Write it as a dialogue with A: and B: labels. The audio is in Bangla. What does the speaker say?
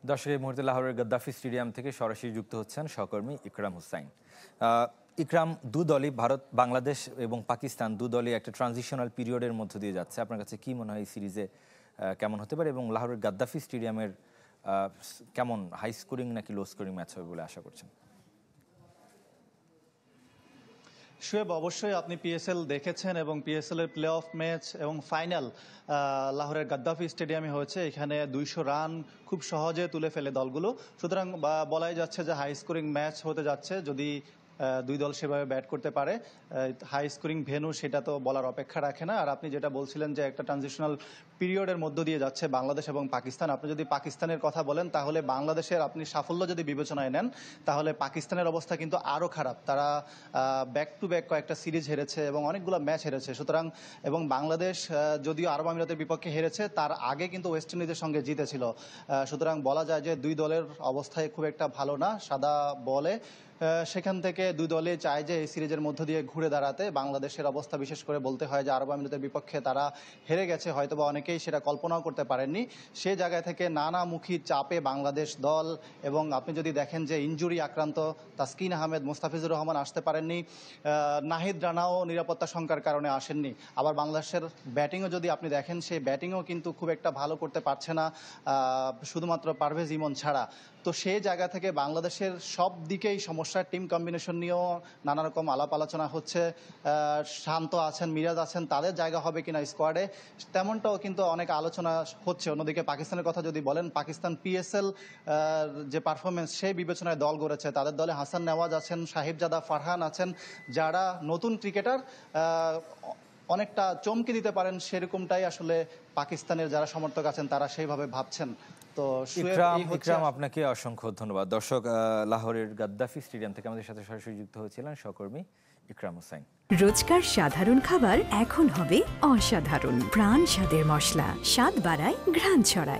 A: দর্শক এই মুহূর্তে লাহোরের গদ্দাফি স্টেডিয়াম থেকে সরাসরি যুক্ত হচ্ছেন সহকর্মী ইকরাম হুসাইন। ইকরাম, দু দলই ভারত, বাংলাদেশ এবং পাকিস্তান দু দলই একটা ট্রানজিশনাল পিরিয়ডের মধ্য দিয়ে যাচ্ছে। আপনার কাছে কি মনে হয় এই সিরিজে কেমন হতে পারে এবং লাহোরের গদ্দাফি স্টেডিয়ামের কেমন হাই স্কোরিং নাকি লো স্কোরিং ম্যাচ হবে বলে আশা করছেন?
B: শুয়েব, অবশ্যই আপনি পিএসএল দেখেছেন এবং পিএসএল এর প্লে অফ ম্যাচ এবং ফাইনাল লাহোরের গদ্দাফি স্টেডিয়ামে হয়েছে। এখানে 200 রান খুব সহজে তুলে ফেলে দলগুলো। সুতরাং বলাই যাচ্ছে যে হাই স্কোরিং ম্যাচ হতে যাচ্ছে যদি দুই দল সেভাবে ব্যাট করতে পারে। হাই স্কোরিং ভেন্যু সেটা তো বলার অপেক্ষা রাখে না। আর আপনি যেটা বলছিলেন যে একটা ট্রানজিশনাল পিরিয়ডের মধ্য দিয়ে যাচ্ছে বাংলাদেশ এবং পাকিস্তান, আপনি যদি পাকিস্তানের কথা বলেন তাহলে বাংলাদেশের আপনি সাফল্য যদি বিবেচনায় নেন তাহলে পাকিস্তানের অবস্থা কিন্তু আরও খারাপ। তারা ব্যাক টু ব্যাক কয়েকটা সিরিজ হেরেছে এবং অনেকগুলো ম্যাচ হেরেছে। সুতরাং এবং বাংলাদেশ যদিও আরব আমিরাতের বিপক্ষে হেরেছে, তার আগে কিন্তু ওয়েস্ট ইন্ডিজের সঙ্গে জিতেছিল। সুতরাং বলা যায় যে দুই দলের অবস্থায় খুব একটা ভালো না সাদা বলে। সেখান থেকে দুই দলে চায় যে এই সিরিজের মধ্য দিয়ে ঘুরে দাঁড়াতে। বাংলাদেশের অবস্থা বিশেষ করে বলতে হয় যে আরব আমিরাতের বিপক্ষে তারা হেরে গেছে, হয়তোবা অনেকেই সেটা কল্পনাও করতে পারেননি। সে জায়গায় থেকে নানামুখী চাপে বাংলাদেশ দল, এবং আপনি যদি দেখেন যে ইনজুরি আক্রান্ত তাসকিন আহমেদ, মুস্তাফিজুর রহমান আসতে পারেননি, নাহিদ রানাও নিরাপত্তা শঙ্কার কারণে আসেননি। আবার বাংলাদেশের ব্যাটিংও যদি আপনি দেখেন, সেই ব্যাটিংও কিন্তু খুব একটা ভালো করতে পারছে না, শুধুমাত্র পারভেজ ইমন ছাড়া। তো সেই জায়গা থেকে বাংলাদেশের সব দিকেই সমস্যা। টিম কম্বিনেশন নিয়েও নানা রকম আলাপ আলোচনা হচ্ছে। শান্ত আছেন, মিরাজ আছেন, তাদের জায়গা হবে কিনা স্কোয়াডে, তেমনটাও কিন্তু অনেক আলোচনা হচ্ছে। অন্যদিকে পাকিস্তানের কথা যদি বলেন, পাকিস্তান পিএসএল যে পারফরমেন্স সেই বিবেচনায় দল গড়েছে। তাদের দলে হাসান নেওয়াজ আছেন, সাহিবজাদা ফারহান আছেন, যারা নতুন ক্রিকেটার, অনেকটা চমকে দিতে পারেন সেরকমটাই আসলে পাকিস্তানের যারা সমর্থক আছেন তারা সেইভাবে ভাবছেন। তো
A: ইকরাম, আপনাকে অসংখ্য ধন্যবাদ। দর্শক, লাহোরের গদ্দাফি স্টেডিয়াম থেকে আমাদের সাথে সরাসরি যুক্ত হয়েছিলেন সহকর্মী ইকরাম হুসাইন।
C: রোজকার সাধারণ খাবার এখন হবে অসাধারণ। প্রাণ স্বাদের মশলা, স্বাদ বাড়ায়, ঘ্রাণ ছড়ায়।